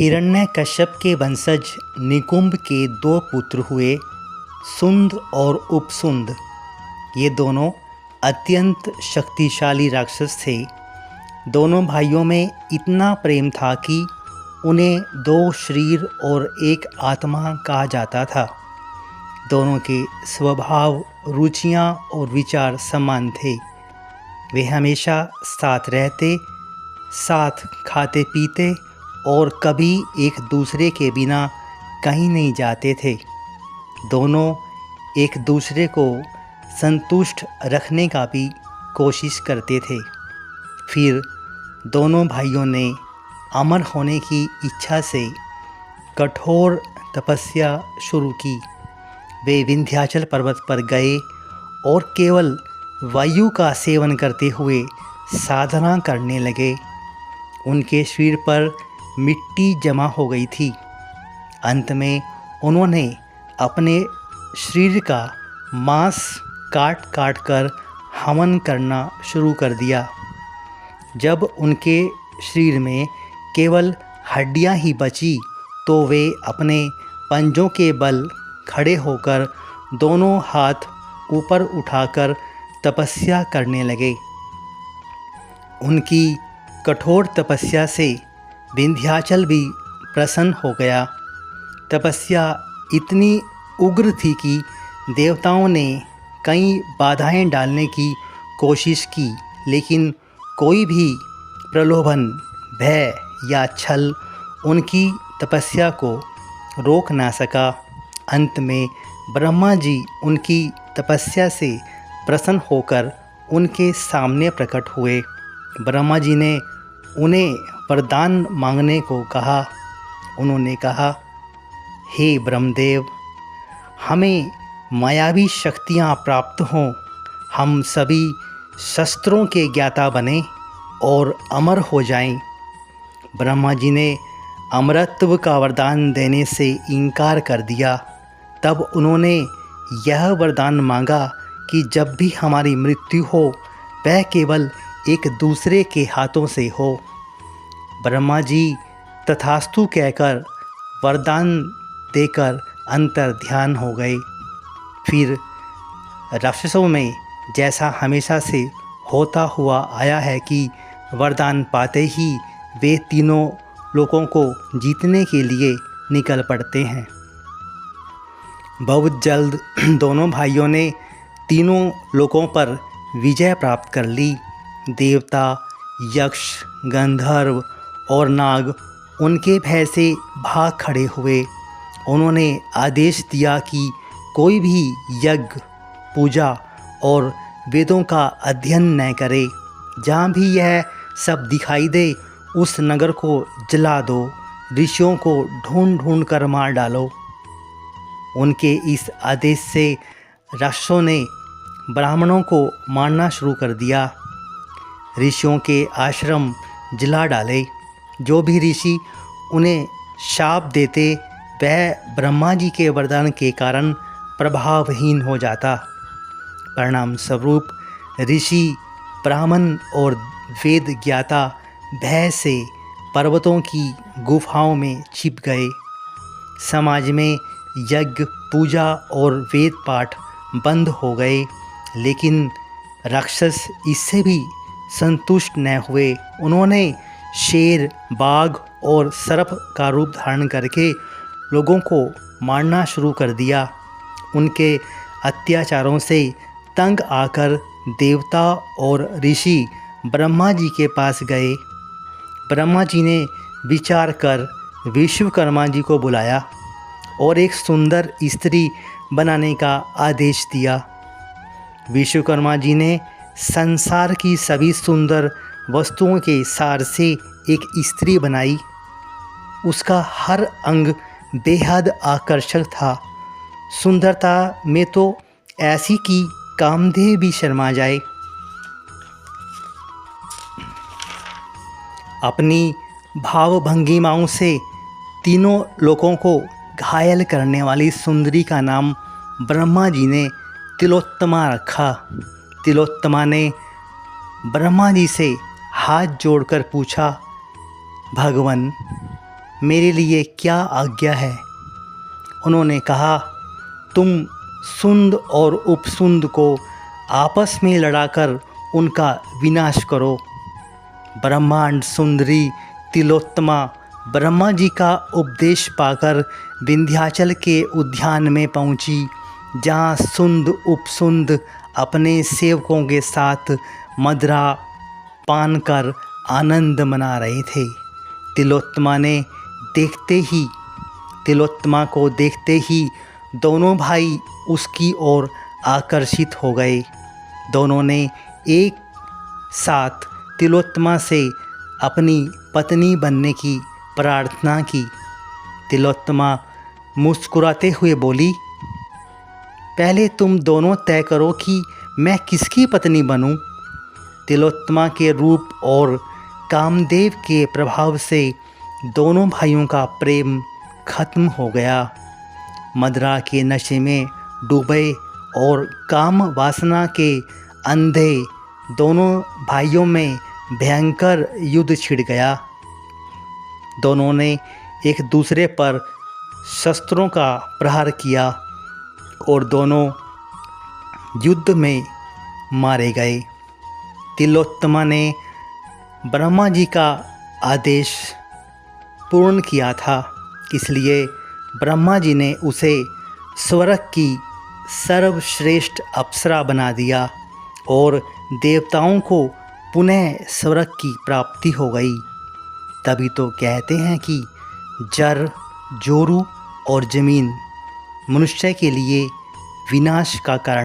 हिरण्यकश्यप के वंशज निकुंभ के दो पुत्र हुए, सुंद और उपसुंद। ये दोनों अत्यंत शक्तिशाली राक्षस थे। दोनों भाइयों में इतना प्रेम था कि उन्हें दो शरीर और एक आत्मा कहा जाता था। दोनों के स्वभाव, रुचियां और विचार समान थे। वे हमेशा साथ रहते, साथ खाते पीते और कभी एक दूसरे के बिना कहीं नहीं जाते थे। दोनों एक दूसरे को संतुष्ट रखने का भी कोशिश करते थे। फिर दोनों भाइयों ने अमर होने की इच्छा से कठोर तपस्या शुरू की। वे विंध्याचल पर्वत पर गए और केवल वायु का सेवन करते हुए साधना करने लगे। उनके शरीर पर मिट्टी जमा हो गई थी। अंत में उन्होंने अपने शरीर का मांस काट काट कर हवन करना शुरू कर दिया। जब उनके शरीर में केवल हड्डियां ही बची तो वे अपने पंजों के बल खड़े होकर दोनों हाथ ऊपर उठाकर तपस्या करने लगे। उनकी कठोर तपस्या से विंध्याचल भी प्रसन्न हो गया। तपस्या इतनी उग्र थी कि देवताओं ने कई बाधाएं डालने की कोशिश की, लेकिन कोई भी प्रलोभन, भय या छल उनकी तपस्या को रोक ना सका। अंत में ब्रह्मा जी उनकी तपस्या से प्रसन्न होकर उनके सामने प्रकट हुए। ब्रह्मा जी ने उन्हें वरदान मांगने को कहा। उन्होंने कहा, हे ब्रह्मदेव, हमें मायावी शक्तियाँ प्राप्त हों, हम सभी शस्त्रों के ज्ञाता बने और अमर हो जाएं। ब्रह्मा जी ने अमरत्व का वरदान देने से इनकार कर दिया। तब उन्होंने यह वरदान मांगा कि जब भी हमारी मृत्यु हो वह केवल एक दूसरे के हाथों से हो। ब्रह्मा जी तथास्तु कहकर वरदान देकर अंतर ध्यान हो गए। फिर राक्षसों में जैसा हमेशा से होता हुआ आया है कि वरदान पाते ही वे तीनों लोगों को जीतने के लिए निकल पड़ते हैं। बहुत जल्द दोनों भाइयों ने तीनों लोगों पर विजय प्राप्त कर ली। देवता, यक्ष, गंधर्व और नाग उनके भय से भाग खड़े हुए। उन्होंने आदेश दिया कि कोई भी यज्ञ, पूजा और वेदों का अध्ययन न करे। जहाँ भी यह सब दिखाई दे उस नगर को जला दो, ऋषियों को ढूंढ ढूंढ कर मार डालो। उनके इस आदेश से राक्षसों ने ब्राह्मणों को मारना शुरू कर दिया। ऋषियों के आश्रम जला डाले। जो भी ऋषि उन्हें शाप देते वह ब्रह्मा जी के वरदान के कारण प्रभावहीन हो जाता। परिणाम स्वरूप ऋषि, ब्राह्मण और वेद ज्ञाता भय से पर्वतों की गुफाओं में छिप गए। समाज में यज्ञ, पूजा और वेद पाठ बंद हो गए। लेकिन राक्षस इससे भी संतुष्ट न हुए। उन्होंने शेर, बाघ और सर्प का रूप धारण करके लोगों को मारना शुरू कर दिया। उनके अत्याचारों से तंग आकर देवता और ऋषि ब्रह्मा जी के पास गए। ब्रह्मा जी ने विचार कर विश्वकर्मा जी को बुलाया और एक सुंदर स्त्री बनाने का आदेश दिया। विश्वकर्मा जी ने संसार की सभी सुंदर वस्तुओं के सार से एक स्त्री बनाई। उसका हर अंग बेहद आकर्षक था। सुंदरता में तो ऐसी कि कामदेव भी शर्मा जाए। अपनी भाव भंगिमाओं से तीनों लोगों को घायल करने वाली सुंदरी का नाम ब्रह्मा जी ने तिलोत्तमा रखा। तिलोत्तमा ने ब्रह्मा जी से हाथ जोड़कर पूछा, भगवान, मेरे लिए क्या आज्ञा है। उन्होंने कहा, तुम सुंद और उपसुंद को आपस में लड़ाकर उनका विनाश करो। ब्रह्मांड सुंदरी तिलोत्तमा ब्रह्मा जी का उपदेश पाकर विंध्याचल के उद्यान में पहुंची, जहां सुंद उपसुंद अपने सेवकों के साथ मदिरा पान कर आनंद मना रहे थे। तिलोत्तमा को देखते ही दोनों भाई उसकी ओर आकर्षित हो गए। दोनों ने एक साथ तिलोत्तमा से अपनी पत्नी बनने की प्रार्थना की। तिलोत्तमा मुस्कुराते हुए बोली, पहले तुम दोनों तय करो कि मैं किसकी पत्नी बनूं। तिलोत्तमा के रूप और कामदेव के प्रभाव से दोनों भाइयों का प्रेम खत्म हो गया। मदिरा के नशे में डूबे और काम वासना के अंधे दोनों भाइयों में भयंकर युद्ध छिड़ गया। दोनों ने एक दूसरे पर शस्त्रों का प्रहार किया और दोनों युद्ध में मारे गए। तिलोत्तमा ने ब्रह्मा जी का आदेश पूर्ण किया था, इसलिए ब्रह्मा जी ने उसे स्वर्ग की सर्वश्रेष्ठ अप्सरा बना दिया और देवताओं को पुनः स्वर्ग की प्राप्ति हो गई। तभी तो कहते हैं कि जर, जोरू और ज़मीन मनुष्य के लिए विनाश का कारण